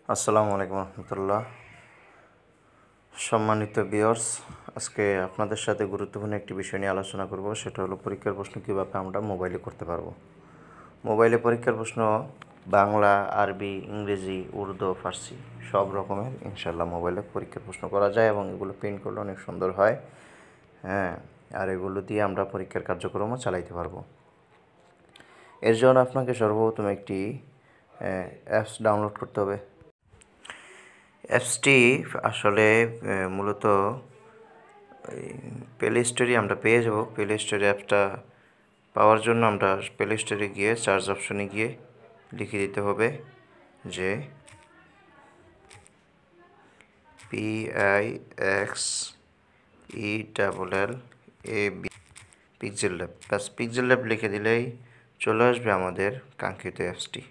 আসসালামু আলাইকুম রহমতুল্লাহ। সম্মানিত ভিউয়ার্স, আজকে আপনাদের সাথে গুরুত্বপূর্ণ একটি বিষয় নিয়ে আলোচনা করব। সেটা হলো পরীক্ষার প্রশ্ন কীভাবে আমরা মোবাইলে করতে পারবো। মোবাইলে পরীক্ষার প্রশ্ন বাংলা, আরবি, ইংরেজি, উর্দু, ফার্সি সব রকমের ইনশাল্লাহ মোবাইলে পরীক্ষার প্রশ্ন করা যায় এবং এগুলো প্রিন্ট করলে অনেক সুন্দর হয়। হ্যাঁ, আর এগুলো দিয়ে আমরা পরীক্ষার কার্যক্রমও চালাইতে পারবো। এর জন্য আপনাকে সর্বপ্রথম একটি অ্যাপস ডাউনলোড করতে হবে। অ্যাপসটি আসলে মূলত প্লে স্টোরে আমরা পেয়ে যাব। প্লে স্টোরে অ্যাপটা পাওয়ার জন্য আমরা প্লে স্টোরে গিয়ে সার্চ অপশনে গিয়ে লিখে দিতে হবে যে PIXELLAB pixel lab. Plus pixel lab লিখে দিলেই চলে আসবে আমাদের কাঙ্ক্ষিত অ্যাপসটি।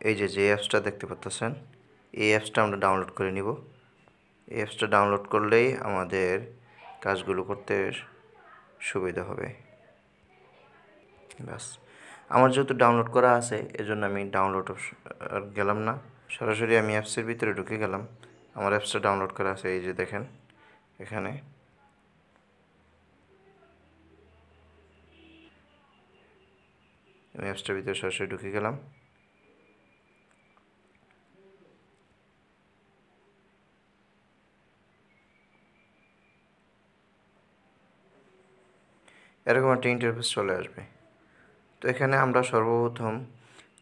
এই যে অ্যাপসটা দেখতে পাচ্ছেন, এই অ্যাপসটা আমরা ডাউনলোড করে নিব। এই অ্যাপসটা ডাউনলোড করলেই আমাদের কাজগুলো করতে সুবিধা হবে। ব্যাস, আমার যেহেতু ডাউনলোড করা আছে এজন্য আমি ডাউনলোড গেলাম না, সরাসরি আমি অ্যাপসের ভিতরে ঢুকে গেলাম। আমার অ্যাপসটা ডাউনলোড করা আছে, এই যে দেখেন এখানে। আমি অ্যাপসটার ভিতরে সরাসরি ঢুকে গেলাম। এরকম একটা ইন্টারফেস চলে আসবে। তো এখানে আমরা সর্বপ্রথম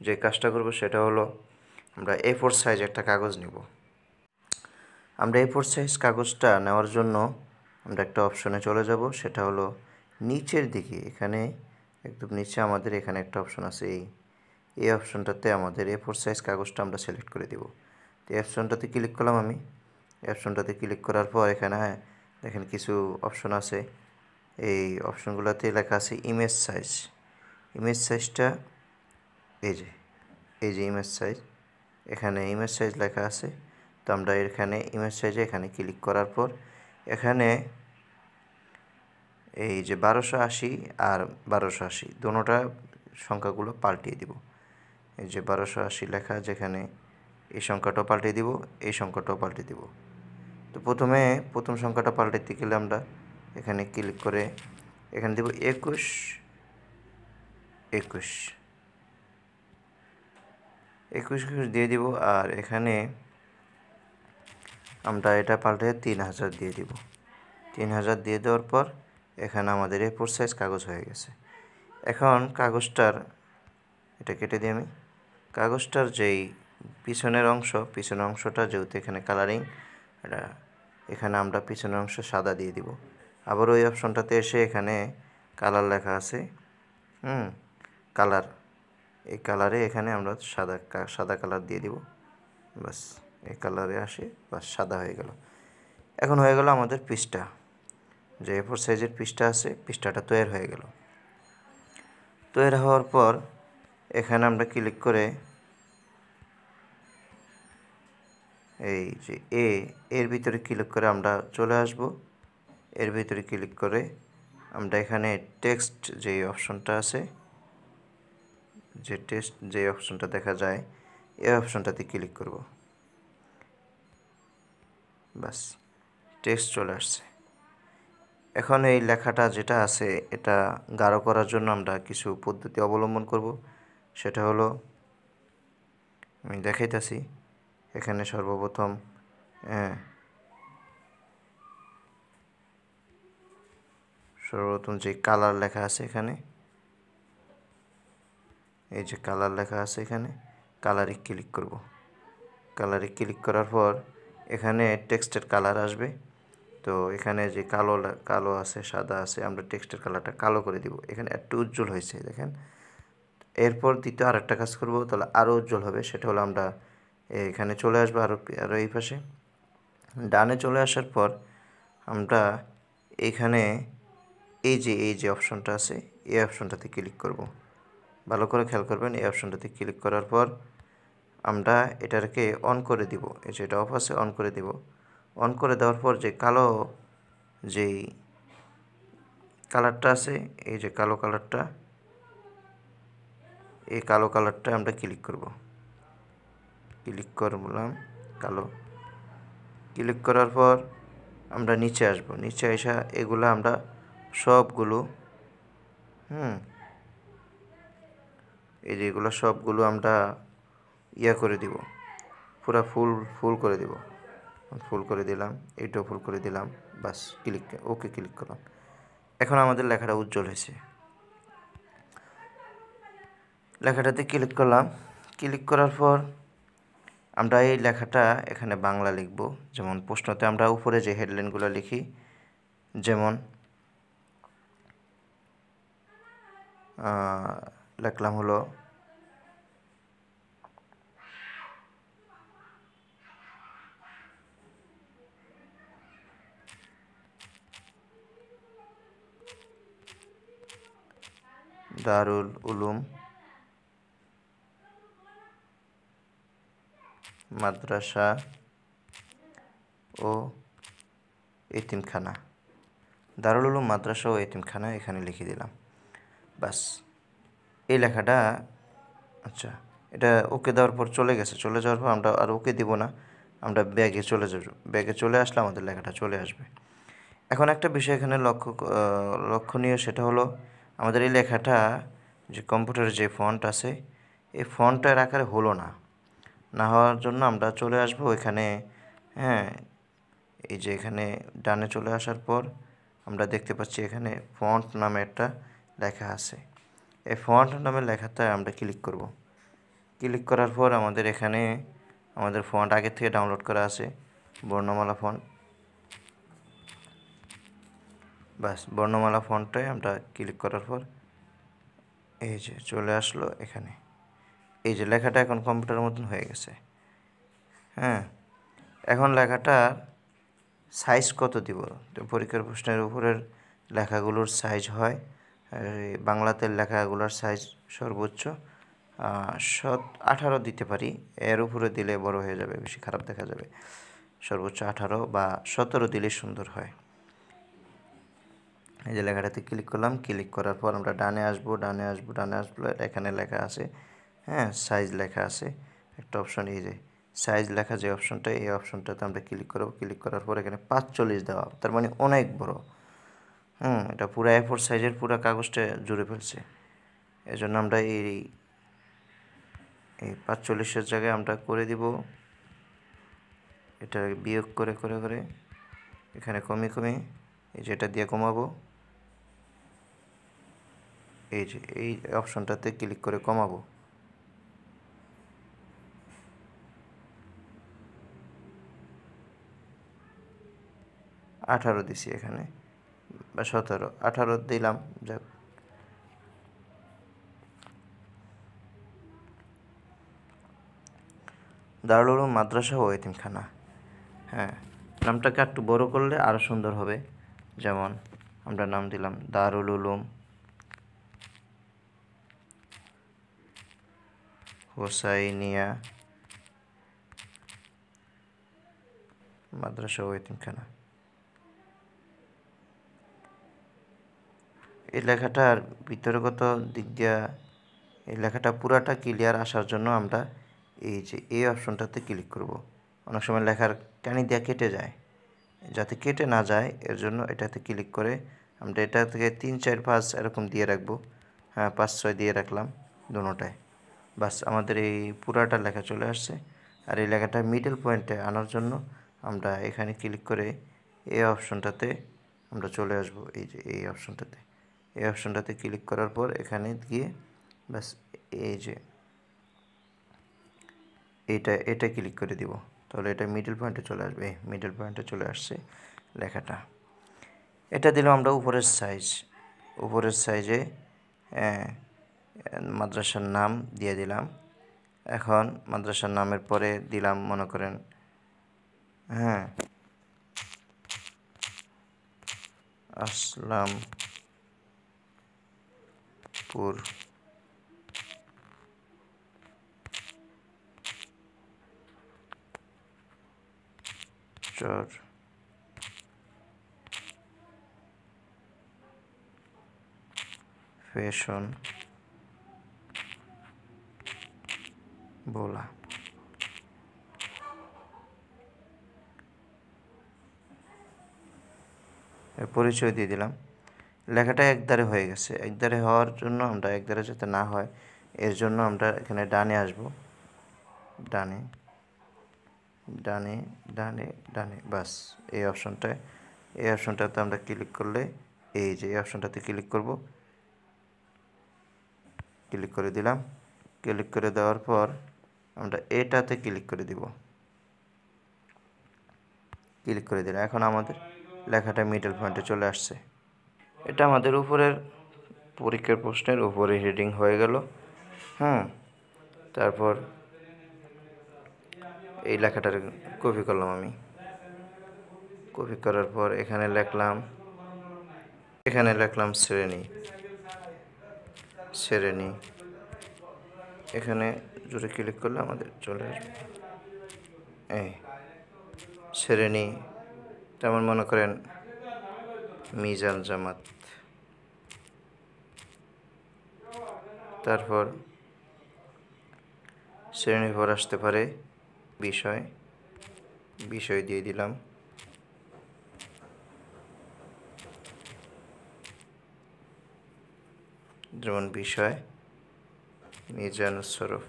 যে কাজটা করব সেটা হলো আমরা A4 সাইজ একটা কাগজ নিব। আমরা A4 সাইজ কাগজটা নেওয়ার জন্য আমরা একটা অপশনে চলে যাব, সেটা হলো নিচের দিকে। এখানে একদম নিচে আমাদের এখানে একটা অপশন আছে, এই অপশনটাতে আমাদের A4 সাইজ কাগজটা আমরা সিলেক্ট করে দেব। তো এই অপশনটাতে ক্লিক করলাম আমি। এই অপশনটাতে ক্লিক করার পর এখানে দেখেন কিছু অপশন আছে। এই অপশনগুলোতে লেখা আছে ইমেজ সাইজ। ইমেজ সাইজটা এই যে ইমেজ সাইজ, এখানে ইমেজ সাইজ লেখা আছে। তো আমরা এখানে ইমেজ সাইজে এখানে ক্লিক করার পর এখানে এই যে 1280 আর 1280 দুটোটা সংখ্যাগুলো পাল্টিয়ে দিব। এই যে 1280 লেখা, যেখানে এই সংখ্যাটাও পাল্টিয়ে দিব, এই সংখ্যাটাও পাল্টে দিব। তো প্রথম সংখ্যাটা পাল্টাতে গেলে আমরা এখানে ক্লিক করে এখানে দেব 21 21 দিয়ে দিব। আর এখানে আমরা এটা পাল্টে 3000 দিয়ে দিব। 3000 দিয়ে দেওয়ার পর এখানে আমাদের A4 সাইজ কাগজ হয়ে গেছে। এখন কাগজটার এটা কেটে দিই আমি। কাগজটার যেই পিছনের অংশটা যেহেতু এখানে কালারিং, এটা এখানে আমরা পিছনের অংশ সাদা দিয়ে দিব। আবার ওই অপশনটাতে এসে এখানে কালার লেখা আছে, কালার, এই কালারে এখানে আমরা সাদা কালার দিয়ে দিব। বাস, এই কালারে আসে, বাস সাদা হয়ে গেল। এখন হয়ে গেল আমাদের পৃষ্ঠা, যে A4 সাইজের পৃষ্ঠা আছে, পৃষ্ঠাটা তৈরি হয়ে গেল। তৈরি হওয়ার পর এখানে আমরা ক্লিক করে এই যে এর ভিতরে ক্লিক করে আমরা চলে আসব। এর ভিতরে ক্লিক করে আমরা এখানে টেক্সট যে অপশনটা আছে, যে অপশনটা দেখা যায়, এই অপশনটাতে ক্লিক করব। বাস, টেক্সট চলে আসছে। এখন এই লেখাটা যেটা আছে এটা গাঢ় করার জন্য আমরা কিছু পদ্ধতি অবলম্বন করব। সেটা হলো আমি দেখাইতেছি। এখানে সর্বপ্রথম যে কালার লেখা আছে এখানে, এই যে কালার লেখা আছে এখানে, কালারে ক্লিক করব। কালারে ক্লিক করার পর এখানে টেক্সটের কালার আসবে। তো এখানে যে কালো আছে, সাদা আছে, আমরা টেক্সটের কালারটা কালো করে দিব। এখানে একটু উজ্জ্বল হয়েছে দেখেন। এরপর দ্বিতীয় আরেকটা কাজ করব, তাহলে আরও উজ্জ্বল হবে। সেটা হলো আমরা এখানে চলে আসবো, আরও এই পাশে ডানে চলে আসার পর আমরা এখানে এই যে অপশনটা আছে, এই অপশনটাতে ক্লিক করব। ভালো করে খেয়াল করবেন, এই অপশনটাতে ক্লিক করার পর আমরা এটাকে অন করে দিব। এই যে এটা অফ আছে, অন করে দিব। অন করে দেওয়ার পর যে কালো যেই কালারটা আছে, এই যে কালো কালারটা, এই কালো কালারটা আমরা ক্লিক করব, ক্লিক করলাম কালো। ক্লিক করার পর আমরা নিচে আসব, নিচে এসে এগুলো আমরা সবগুলো এই যে এগুলো সবগুলো আমরা করে দিব, পুরা ফুল করে দিব। ফুল করে দিলাম, এইটাও ফুল করে দিলাম, বাস ওকে ক্লিক করলাম। এখন আমাদের লেখাটা উজ্জ্বল হয়েছে। লেখাটাতে ক্লিক করলাম। ক্লিক করার পর আমরা এই লেখাটা এখানে বাংলা লিখব। যেমন প্রশ্নতে আমরা উপরে যে হেডলাইনগুলো লিখি, যেমন লিখলাম হলো দারুল উলুম মাদ্রাসা ও এতিমখানা, দারুল উলুম মাদ্রাসা ও এতিমখানা এখানে লিখে দিলাম। বাস, এই লেখাটা আচ্ছা, এটা ওকে দেওয়ার পর চলে গেছে। চলে যাওয়ার পর আমরা আর ওকে দিব না, আমরা ব্যাগে চলে যাব। ব্যাগে চলে আসলে আমাদের লেখাটা চলে আসবে। এখন একটা বিষয় এখানে লক্ষণীয়, সেটা হলো আমাদের এই লেখাটা যে কম্পিউটারের যে ফন্ট আছে, এই ফন্টের আকারে হলো না। না হওয়ার জন্য আমরা চলে আসব এখানে। হ্যাঁ, এই যে এখানে ডানে চলে আসার পর আমরা দেখতে পাচ্ছি এখানে ফন্ট নামে একটা লেখা আছে। এই ফন্ট নামের লেখাতে আমরা ক্লিক করব। ক্লিক করার পর আমাদের এখানে আমাদের ফন্ট আগে থেকে ডাউনলোড করা আছে, বর্ণমালা ফন্ট। বাস, বর্ণমালা ফন্টটায় আমরা ক্লিক করার পর এই যে চলে আসলো এখানে। এই যে লেখাটা এখন কম্পিউটারের মতন হয়ে গেছে। হ্যাঁ, এখন লেখাটার সাইজ কত দিব? তো পরীক্ষার প্রশ্নের উপরের লেখাগুলোর সাইজ হয়, বাংলাতে লেখাগুলোর সাইজ সর্বোচ্চ 18 দিতে পারি। এর উপরে দিলে বড় হয়ে যাবে, বেশি খারাপ দেখা যাবে। সর্বোচ্চ 18 বা 17 দিলে সুন্দর হয়। এই যে লেখাটাতে ক্লিক করলাম। ক্লিক করার পর আমরা ডানে আসবো, ডানে আসবো। এখানে লেখা আছে, হ্যাঁ, সাইজ লেখা আছে একটা অপশন। এই যে সাইজ লেখা যে অপশনটা, এই অপশনটাতে আমরা ক্লিক করব। ক্লিক করার পর এখানে 45 দেওয়া, তার মানে অনেক বড়। এটা পুরো A4 সাইজের পুরো কাগজটা জুড়ে ফেলছে। এই জন্য আমরা এই 45-এর জায়গায় আমরা করে দিব, এটা বিয়োগ করে করে করে এখানে কমে এই যে এটা দিয়ে কমাবো। এই যে এই অপশনটাতে ক্লিক করে কমাবো। আঠারো দিছি এখানে, বা 17, 18 দিলাম। যাক, দারুল উলুম মাদ্রাসা ও এতিমখানা। হ্যাঁ, নামটাকে একটু বড় করলে আরও সুন্দর হবে। যেমন আমরা নাম দিলাম দারুল উলুম হোসাইনিয়া মাদ্রাসা ও এতিমখানা। এই লেখাটার বিতর্কগত দিক দিয়া এই লেখাটা পুরাটা ক্লিয়ার আসার জন্য আমরা এই যে এই অপশনটাতে ক্লিক করব। অনেক সময় লেখার টানি দিয়া কেটে যায়, যাতে কেটে না যায় এর জন্য এটাতে ক্লিক করে আমরা এটা থেকে 3, 4, 5 এরকম দিয়ে রাখবো। হ্যাঁ, 5, 6 দিয়ে রাখলাম দুটোটায়। বাস, আমাদের এই পুরাটা লেখা চলে আসছে। আর এই লেখাটা মিডল পয়েন্টে আনার জন্য আমরা এখানে ক্লিক করে এই অপশনটাতে আমরা চলে আসব। এই যে এই অপশনটাতে ক্লিক করার পর এখানে গিয়ে বাস এই যে এটা ক্লিক করে দিব। তাহলে এটা মিডল পয়েন্টে চলে আসবে। মিডল পয়েন্টে চলে আসছে লেখাটা। এটা দিলাম আমরা উপরের সাইজে মাদ্রাসার নাম দিয়ে দিলাম। এখন মাদ্রাসার নামের পরে দিলাম, মনে করেন, হ্যাঁ, আসলামপুর চর ফ্যাশন ভোলা। পরিচয় দিয়ে দিলাম। লেখাটা একধারে হয়ে গেছে। একধারে হওয়ার জন্য আমরা একধারে যাতে না হয় এর জন্য আমরা এখানে ডানে আসব, ডানে ডানে ডানে ডানে, বাস এই অপশনটাতে আমরা ক্লিক করলে এই যে এই অপশনটাতে ক্লিক করব, ক্লিক করে দিলাম। ক্লিক করে দেওয়ার পর আমরা এটাতে ক্লিক করে দিব, ক্লিক করে দিলাম। এখন আমাদের লেখাটা মিডল পয়েন্টে চলে আসছে। এটা আমাদের উপরের পরীক্ষার প্রশ্নের উপরে হেডিং হয়ে গেল। তারপর এই লেখাটার কপি করলাম আমি। কপি করার পর এখানে লিখলাম শ্রেণী। এখানে জুড়ে ক্লিক করলে আমাদের চলে আসবে এই শ্রেণী। তেমন মনে করেন মিজান জামাত। তারপর শ্রেণীর পর আসতে পারে বিষয় দিয়ে দিলাম। যেমন বিষয় মিজানুস শরফ।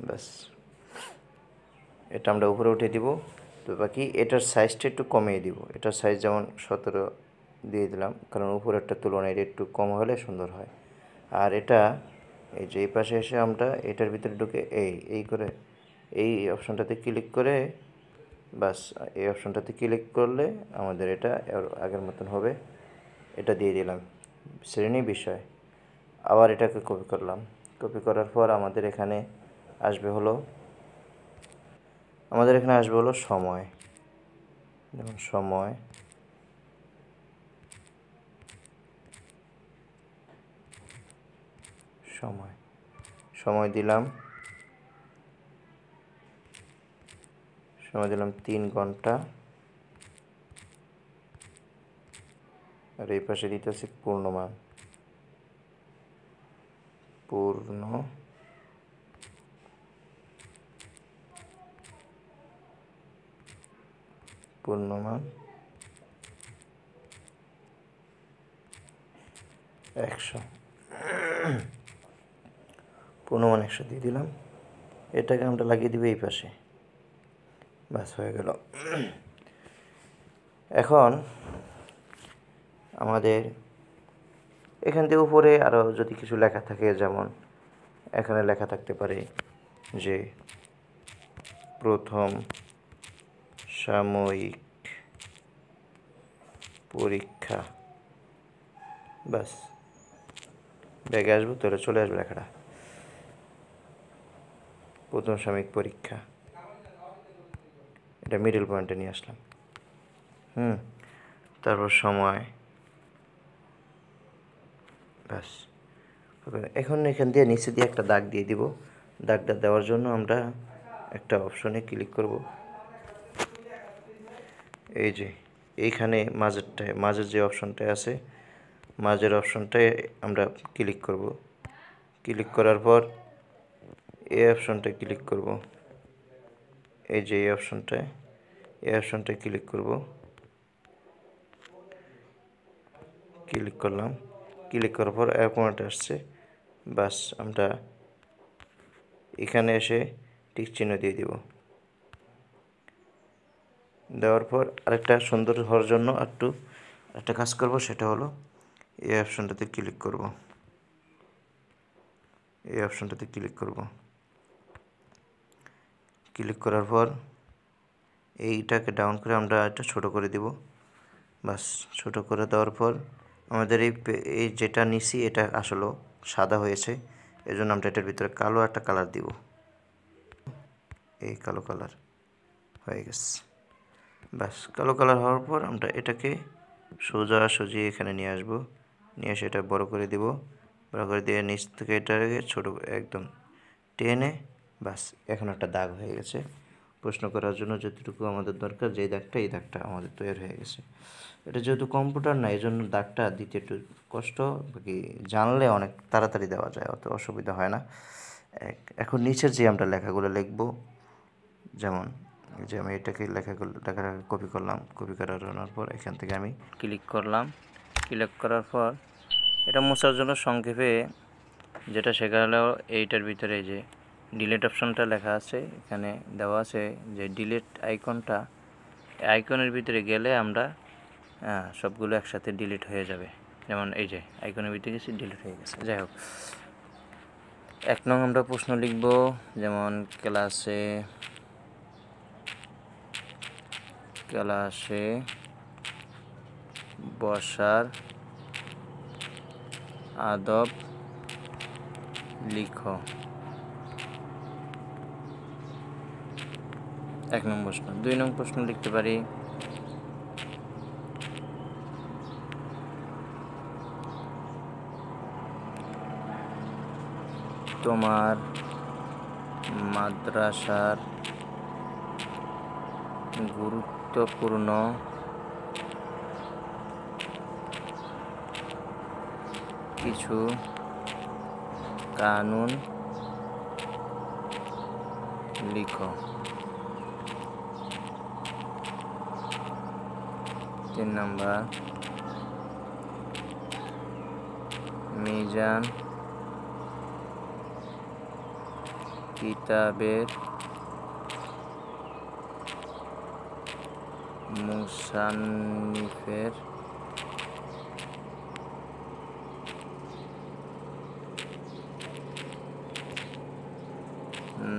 ব্যাস, এটা আমরা উপরে উঠে দিব। তো বাকি এটার সাইজটা একটু কমিয়ে দিব। এটার সাইজ যেমন 17 দিয়ে দিলাম, কারণ উপরেরটার তুলনায় এটা একটু কম হলে সুন্দর হয়। আর এটা এই যে এই পাশে এসে আমরা এটার ভিতরে ঢুকে এই করে এই অপশনটাতে ক্লিক করে, বাস এই অপশনটাতে ক্লিক করলে আমাদের এটা আগের মতন হবে। এটা দিয়ে দিলাম শ্রেণী বিষয়। আবার এটাকে কপি করলাম। কপি করার পর আমাদের এখানে আসবে হলো সময়। যেমন সময় দিলাম 3 ঘন্টা। আর এই পাশে দিতেছি পূর্ণমান। পূর্ণমান 100। পূর্ণমান 100 দিয়ে দিলাম। এটাকে আমরা লাগিয়ে দিব এই পাশে। বাস হয়ে গেল। এখন আমাদের এখান থেকে উপরে আরও যদি কিছু লেখা থাকে, যেমন এখানে লেখা থাকতে পারে যে প্রথম সাময়িক পরীক্ষা। বাস ব্যাগে আসবো, তাহলে চলে আসবে লেখাটা। প্রথম সাময়িক পরীক্ষা, এটা মিডল পয়েন্টে নিয়ে আসলাম। তারপর সময়। ব্যাস, এখন এখান দিয়ে নিচে দিয়ে একটা দাগ দিয়ে দিব। দাগটা দেওয়ার জন্য আমরা একটা অপশনে ক্লিক করব। এই যে এইখানে মাঝের যে অপশনটায় আছে, মাঝের অপশনটায় আমরা ক্লিক করব। ক্লিক করার পর এই অপশনটায় ক্লিক করব। এই যে এই অপশনটায় ক্লিক করব। ক্লিক করলাম। ক্লিক করার পর এরকম একটা আসছে। বাস আমরা এখানে এসে টিক চিহ্ন দিয়ে দিব। দেওয়ার পর আরেকটা সুন্দর হওয়ার জন্য একটা কাজ করব, সেটা হলো এই অপশনটাতে ক্লিক করব। ক্লিক করার পর এইটাকে ডাউন করে আমরা এটা ছোট করে দিব। বাস ছোট করে দেওয়ার পর আমাদের এই যেটা নিছি এটা আসলে সাদা হয়েছে, এজন্য আমরা এটার ভিতরে কালো একটা কালার দিব। এই কালো কালার হয়ে গেছে। বাস কালো কালার হওয়ার পর আমরা এটাকে সোজাসুজি এখানে নিয়ে আসবো। নিয়ে এসে এটা বড় করে দিব। বড় করে দিয়ে নিচ থেকে এটাকে ছোট একদম টেনে, বাস এখন একটা দাগ হয়ে গেছে। প্রশ্ন করার জন্য যতটুকু আমাদের দরকার, যেই দাগটা এই দাগটা আমাদের তৈরি হয়ে গেছে। এটা যেহেতু কম্পিউটার না, এই জন্য দাগটা দিতে একটু কষ্ট, বাকি জানলে অনেক তাড়াতাড়ি দেওয়া যায়, অত অসুবিধা হয় না। এখন নিচের যে আমরা লেখাগুলো লিখব, যেমন যে আমি এটাকে লেখাটা কপি করলাম, কপি করার পর এখান থেকে আমি ক্লিক করলাম। ক্লিক করার পর এটা মোছার জন্য সংক্ষেপে যেটা শেখালো, এইটার ভিতরে যে ডিলিট অপশনটা লেখা আছে, এখানে দেওয়া আছে যে ডিলিট আইকনটা, আইকনের ভিতরে গেলে আমরা সবগুলো একসাথে ডিলিট হয়ে যাবে। যেমন এই যে আইকনের ভিতরে গেছি, ডিলিট হয়ে গেছে। যাই হোক, 1 নং আমরা প্রশ্ন লিখব, যেমন ক্লাসে বসার আদব লিখো। 1 নং প্রশ্ন। 2 নং প্রশ্ন লিখতে পারি তোমার মাদ্রাসার গুরুত্বপূর্ণ কিছু কানুন লিখো। 3 নাম্বার, মিজান কিতাবের মুসান্নিফের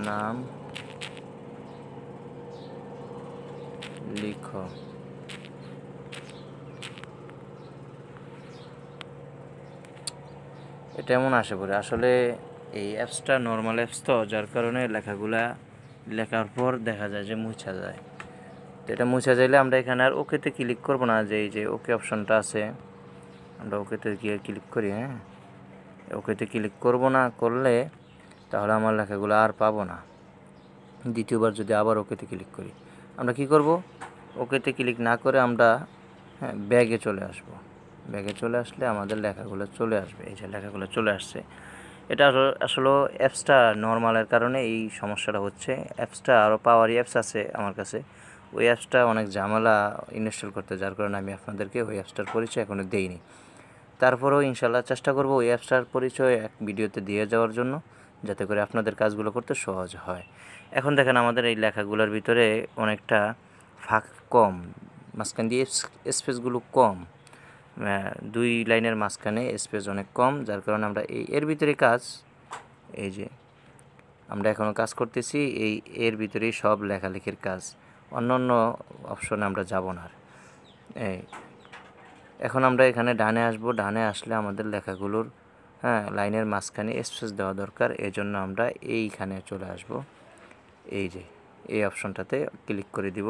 নাম লিখো। এটা এমন আসে পড়ে, আসলে এই অ্যাপসটা নর্মাল অ্যাপস তো, যার কারণে লেখার পর দেখা যায় যে মুছা যায়। তো এটা মুছা যাইলে আমরা এখানে আর ওকেতে ক্লিক করব না, যে এই যে ওকে অপশনটা আছে, আমরা ওকেতে গিয়ে ক্লিক করি। হ্যাঁ, ওকেতে ক্লিক করব না, করলে তাহলে আমার লেখাগুলো আর পাবো না। দ্বিতীয়বার যদি আবার ওকেতে ক্লিক করি, আমরা কি করব, ওকেতে ক্লিক না করে আমরা ব্যাগে চলে আসব। ব্যাগে চলে আসলে আমাদের লেখাগুলো চলে আসবে। এই যে লেখাগুলো চলে আসছে। এটা আসলে অ্যাপসটা নর্মালের কারণে এই সমস্যাটা হচ্ছে। অ্যাপসটা আরও পাওয়ারি অ্যাপস আছে আমার কাছে, ওই অ্যাপসটা অনেক ঝামেলা ইনস্টল করতে, যার কারণে আমি আপনাদেরকে ওই অ্যাপসটার পরিচয় এখনও দেইনি। তারপরেও ইনশাল্লাহ চেষ্টা করব ওই অ্যাপসটার পরিচয় এক ভিডিওতে দিয়ে যাওয়ার জন্য, যাতে করে আপনাদের কাজগুলো করতে সহজ হয়। এখন দেখেন আমাদের এই লেখাগুলোর ভিতরে অনেকটা ফাঁক কম, মাঝখান দিয়ে স্পেসগুলো কম, 2 লাইনের মাঝখানে স্পেস অনেক কম, যার কারণে আমরা এর ভিতরে কাজ, এই যে আমরা এখনও কাজ করতেছি এর ভিতরেই সব লেখালেখির কাজ, অন্য অপশনে আমরা যাব না। এখন আমরা এখানে ডানে আসব, ডানে আসলে আমাদের লেখাগুলোর লাইনের মাঝখানে স্পেস দেওয়া দরকার, এজন্য আমরা এইখানে চলে আসব। এই যে এই অপশনটাতে ক্লিক করে দিব,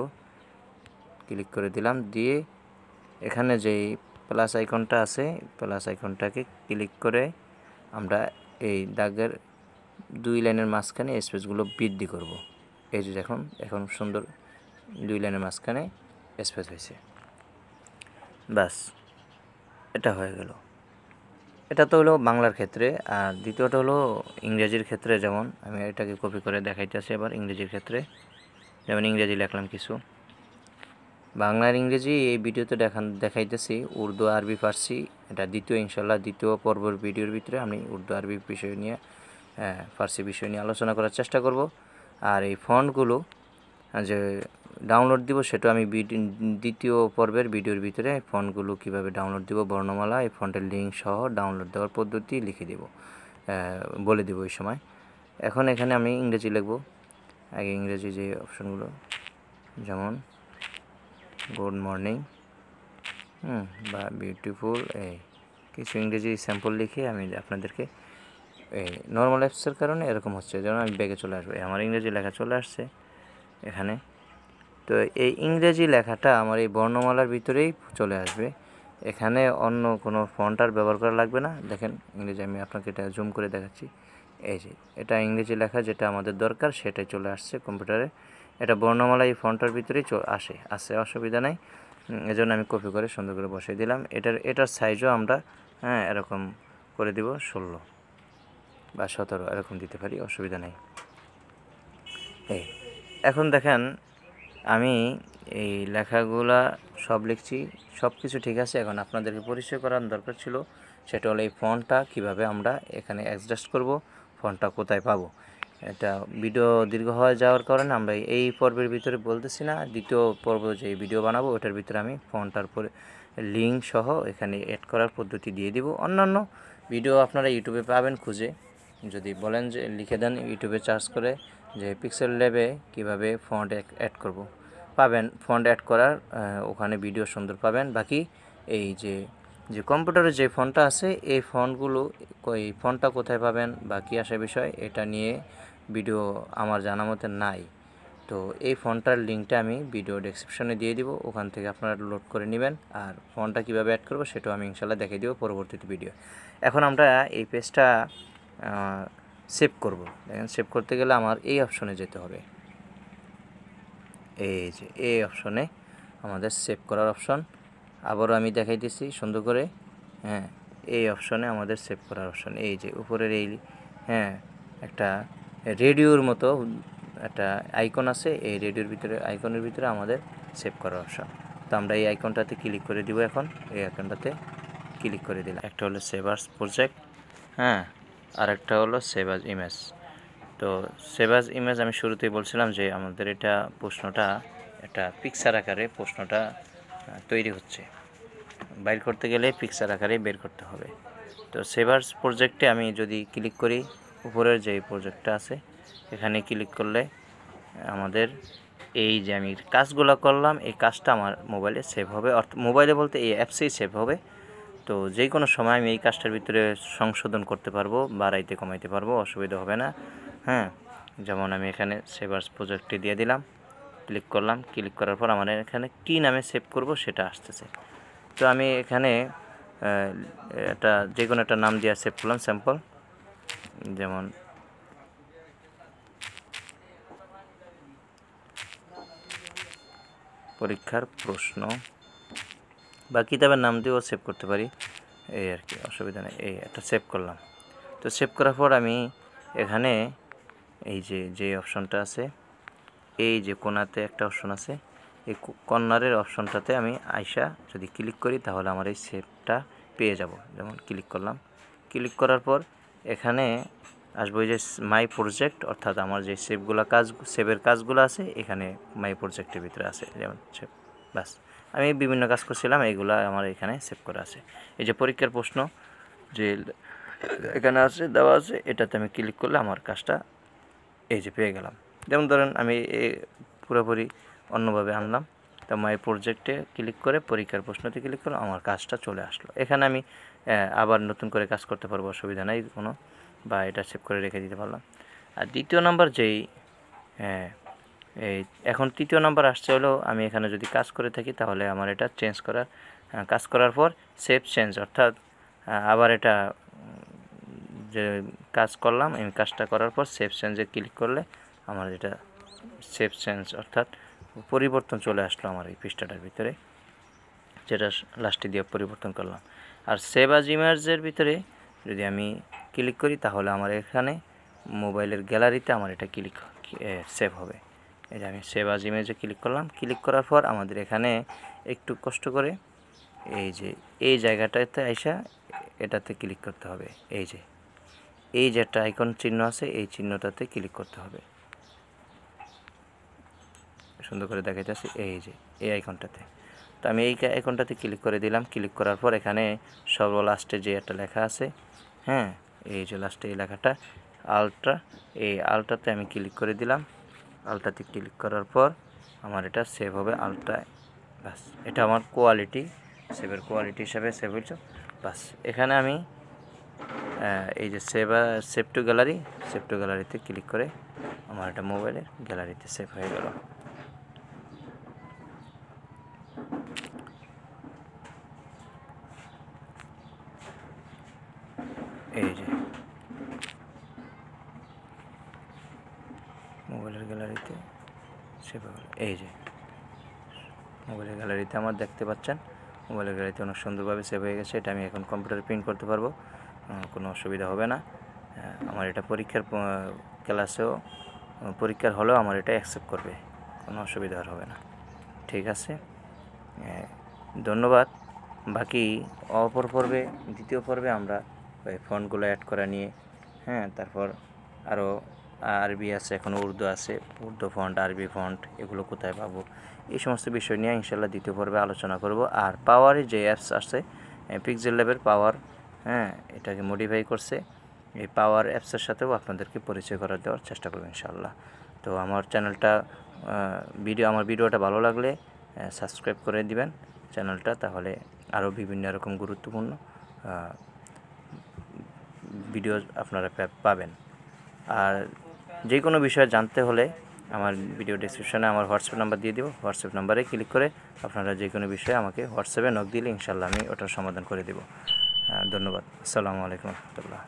ক্লিক করে দিলাম, দিয়ে এখানে যেই প্লাস আইকনটা আছে, প্লাস আইকনটাকে ক্লিক করে আমরা এই দাগের 2 লাইনের মাঝখানে স্পেসগুলো বৃদ্ধি করব। এই যে এখন সুন্দর 2 লাইনের মাঝখানে স্পেস হয়েছে। ব্যাস, এটা হয়ে গেল। এটা তো হলো বাংলার ক্ষেত্রে। আর দ্বিতীয়টা হলো ইংরেজির ক্ষেত্রে। যেমন আমি এটাকে কপি করে দেখাইতেছি এবার ইংরেজির ক্ষেত্রে। যেমন ইংরেজি লিখলাম কিছু, বাংলার ইংরেজি এই ভিডিওতে দেখাইতেছি, উর্দু, আরবি, ফার্সি। এটা ইনশাল্লাহ দ্বিতীয় পর্বের ভিডিওর ভিতরে আমি উর্দু, আরবি বিষয় নিয়ে, ফার্সি বিষয় নিয়ে আলোচনা করার চেষ্টা করব। আর এই ফন্টগুলো যে ডাউনলোড দিব, সেটা আমি দ্বিতীয় পর্বের ভিডিওর ভিতরে ফন্টগুলো কীভাবে ডাউনলোড দিব, বর্ণমালা, এই ফন্টের লিঙ্ক সহ ডাউনলোড দেওয়ার পদ্ধতি লিখে দেব, বলে দেব ওই সময়। এখন এখানে আমি ইংরেজি লিখব। আগে ইংরেজি যে অপশনগুলো, যেমন গুড মর্নিং বা বিউটিফুল, এই কিছু ইংরেজি স্যাম্পল লিখে আমি আপনাদেরকে, এই নর্মাল অ্যাপসের কারণে এরকম হচ্ছে, যেমন আমি ব্যাগে চলে আসবো, আমার ইংরেজি লেখা চলে আসছে এখানে। তো এই ইংরেজি লেখাটা আমার এই বর্ণমালার ভিতরেই চলে আসবে, এখানে অন্য কোনো ফন্ট আর ব্যবহার করা লাগবে না। দেখেন ইংরেজি, আমি আপনাকে এটা জুম করে দেখাচ্ছি। এই যে এটা ইংরেজি লেখা যেটা আমাদের দরকার সেটাই চলে আসছে কম্পিউটারে। এটা বর্ণমালা এই ফন্টটার ভিতরেই আসে, অসুবিধা নাই। এজন্য আমি কপি করে সুন্দর করে বসিয়ে দিলাম। এটার সাইজও আমরা এরকম করে দিব 16 বা 17 এরকম দিতে পারি, অসুবিধা নেই। এখন দেখেন আমি এই লেখাগুলা সব লিখছি, সব কিছু ঠিক আছে। এখন আপনাদেরকে পরিচয় করার দরকার ছিল, সেটা হলো এই ফন্টটা কীভাবে আমরা এখানে অ্যাডজাস্ট করব, ফন্টটা কোথায় পাবো। এটা ভিডিও দীর্ঘ হয়ে যাওয়ার কারণে আমরা এই পর্বের ভিতরে বলতেছি না। দ্বিতীয় পর্ব যে ভিডিও বানাবো ওটার ভিতরে আমি ফন্টটার পরে লিঙ্ক সহ এখানে অ্যাড করার পদ্ধতি দিয়ে দিব। অন্যান্য ভিডিও আপনারা ইউটিউবে পাবেন খুঁজে, যদি বলেন যে লিখে দেন ইউটিউবে সার্চ করে যে পিক্সেল ল্যাবে কীভাবে ফন্ট অ্যাড করব, পাবেন। ফন্ট অ্যাড করার ওখানে ভিডিও সুন্দর পাবেন। বাকি এই যে কম্পিউটারে যে ফন্টটা আছে এই ফন্টটা কোথায় পাবেন বা কী আসে বিষয়, এটা নিয়ে ভিডিও আমার জানা মতে নাই। তো এই ফন্টটার লিঙ্কটা আমি ভিডিও ডেসক্রিপশনে দিয়ে দিব, ওখান থেকে আপনারা লোড করে নেবেন। আর ফন্টটা কীভাবে অ্যাড করব সেটাও আমি ইনশাল্লাহ দেখিয়ে দিব পরবর্তীতে ভিডিও। এখন আমরা এই পেজটা সেভ করব। দেখেন সেভ করতে গেলে আমার এই অপশনে যেতে হবে। এই যে এই অপশনে আমাদের সেভ করার অপশন, আবারও আমি দেখাই দিচ্ছি সুন্দর করে। এই অপশনে আমাদের সেভ করার অপশন, এই যে উপরের এই একটা রেডিওর মতো একটা আইকন আছে, এই রেডিওর ভিতরে আইকনের ভিতরে আমাদের সেভ করার অপশন। তো আমরা এই আইকনটাতে ক্লিক করে দিব। এখন এই আইকনটাতে ক্লিক করে দিলাম। একটা হলো সেভ আস প্রজেক্ট, আর একটা হলো সেভ আস ইমেজ। তো সেভ আস ইমেজ আমি শুরুতেই বলছিলাম যে আমাদের প্রশ্নটা একটা পিকচার আকারে প্রশ্নটা তৈরি হচ্ছে, বাইর করতে গেলে পিকচার আকারে বের করতে হবে। তো সেভ আস প্রজেক্টে আমি যদি ক্লিক করি, উপরের যে প্রজেক্টটা আছে এখানে ক্লিক করলে আমাদের এই যে আমি কাজগুলো করলাম এই কাজটা আমার মোবাইলে সেভ হবে, অর্থাৎ মোবাইলে বলতে এই অ্যাপসেই সেভ হবে। তো যে কোনো সময় আমি এই কাজটার ভিতরে সংশোধন করতে পারবো, বাড়াইতে কমাইতে পারবো, অসুবিধা হবে না। যেমন আমি এখানে সেভ আস প্রজেক্টে দিয়ে দিলাম, ক্লিক করলাম। ক্লিক করার পর আমার এখানে কী নামে সেভ করব সেটা আসতেছে। তো আমি এখানে যে কোনো একটা নাম দিয়ে সেভ করলাম, স্যাম্পল, যেমন পরীক্ষার প্রশ্ন, বা কিতাবের নাম দিয়েও সেভ করতে পারি, এই আর কি, অসুবিধা নেই। এই একটা সেভ করলাম। তো সেভ করার পর আমি এখানে এই যে অপশনটা আছে, এই যে কোণাতে একটা অপশন আছে, এই কর্নারের অপশনটাতে আমি আইসা যদি ক্লিক করি তাহলে আমার এই সেভটা পেয়ে যাব। যেমন ক্লিক করলাম, ক্লিক করার পর এখানে আসবো এই যে মাই প্রজেক্ট, অর্থাৎ আমার যে সেভের কাজগুলো আছে এখানে মাই প্রজেক্টের ভিতরে আছে, যেমন সেভ। বাস, আমি বিভিন্ন কাজ করছিলাম, এইগুলো আমার এখানে সেভ করা আছে। এই যে পরীক্ষার প্রশ্ন যে এখানে আছে দেওয়া আছে, এটাতে আমি ক্লিক করলে আমার কাজটা এই যে পেয়ে গেলাম। যেমন ধরেন আমি পুরোপুরি অন্যভাবে আনলাম, তো মাই প্রজেক্টে ক্লিক করে পরীক্ষার প্রশ্নতে ক্লিক করলাম, আমার কাজটা চলে আসলো। এখানে আমি আবার নতুন করে কাজ করতে পারবো, অসুবিধা নাই কোনো, বা এটা সেভ করে রেখে দিতে পারলাম। আর দ্বিতীয় নাম্বার এখন তৃতীয় নাম্বার আসছে হলো, আমি এখানে যদি কাজ করে থাকি তাহলে আমার এটা কাজ করার পর সেভ চেঞ্জ, অর্থাৎ আবার এটা যে কাজ করলাম, আমি কাজটা করার পর সেভ চেঞ্জে ক্লিক করলে আমার এটা সেভ চেঞ্জ, অর্থাৎ পরিবর্তন চলে আসলো আমার এই পৃষ্ঠাটার ভিতরে, যেটা লাস্টে দিয়ে পরিবর্তন করলাম। আর সেভ আজ ইমেজের ভিতরে যদি আমি ক্লিক করি তাহলে আমার এখানে মোবাইলের গ্যালারিতে আমার এটা সেভ হবে। এই যে আমি সেভ আজ ইমেজে ক্লিক করলাম। ক্লিক করার পর আমাদের এখানে একটু কষ্ট করে এই জায়গাটাতে আইসা এটাতে ক্লিক করতে হবে। এই যে একটা আইকন চিহ্ন আছে, এই চিহ্নটাতে ক্লিক করতে হবে। সুন্দর করে দেখাইতেছি, এই আইকনটাতে। তো আমি এই আইকনটাতে ক্লিক করে দিলাম। ক্লিক করার পর এখানে সর্বলাস্টে যে একটা লেখা আছে, এই যে লাস্টে এই লেখাটা আলট্রা, এই আলট্রাতে আমি ক্লিক করে দিলাম। আলট্রাতে ক্লিক করার পর আমার এটা সেভ হবে আলট্রায়। বাস, এটা আমার সেভের কোয়ালিটি হিসাবে সেভ হয়েছে। বাস, এখানে আমি এই যে সেভ টু গ্যালারিতে ক্লিক করে আমার এটা মোবাইলের গ্যালারিতে সেভ হয়ে গেল। এই যে মোবাইলের গ্যালারিতে সেভ হলো। এই যে মোবাইলের গ্যালারিতে আমার দেখতে পাচ্ছেন, মোবাইলের গ্যালারিতে অনেক সুন্দরভাবে সেভ হয়ে গেছে। এটা আমি এখন কম্পিউটারে প্রিন্ট করতে পারবো, কোনো অসুবিধা হবে না। আমার এটা পরীক্ষার ক্লাসেও, পরীক্ষার হলেও আমার এটা অ্যাকসেপ্ট করবে, কোনো অসুবিধা আর হবে না। ঠিক আছে, ধন্যবাদ। বাকি অপর পর্বে, দ্বিতীয় পর্বে আমরা ওই ফন্টগুলো অ্যাড করা নিয়ে, তারপর আরও আরবি আছে, এখন উর্দু আছে, উর্দু ফন্ট, আরবি ফন্ট, এগুলো কোথায় পাবো, এই সমস্ত বিষয় নিয়ে ইনশাল্লাহ দ্বিতীয় পর্বে আলোচনা করব। আর পাওয়ারে যে অ্যাপস আছে, পিক্সেল ল্যাবের পাওয়ার, এটাকে মডিফাই করছে, এই পাওয়ার অ্যাপসের সাথেও আপনাদেরকে পরিচয় করে দেওয়ার চেষ্টা করব ইনশাআল্লাহ। তো আমার চ্যানেলটা, আমার ভিডিওটা ভালো লাগলে সাবস্ক্রাইব করে দিবেন চ্যানেলটা, তাহলে আরও বিভিন্ন রকম গুরুত্বপূর্ণ ভিডিও আপনারা পাবেন। আর যে কোনো বিষয় জানতে হলে আমার ভিডিও ডেসক্রিপশনে আমার হোয়াটসঅ্যাপ নাম্বার দিয়ে দেবো, হোয়াটসঅ্যাপ নাম্বারে ক্লিক করে আপনারা যে কোনো বিষয়ে আমাকে হোয়াটসঅ্যাপে নক দিলে ইনশাআল্লাহ আমি ওটার সমাধান করে দেবো। ধন্যবাদ। আসসালামু আলাইকুম রহমতুল্লাহ।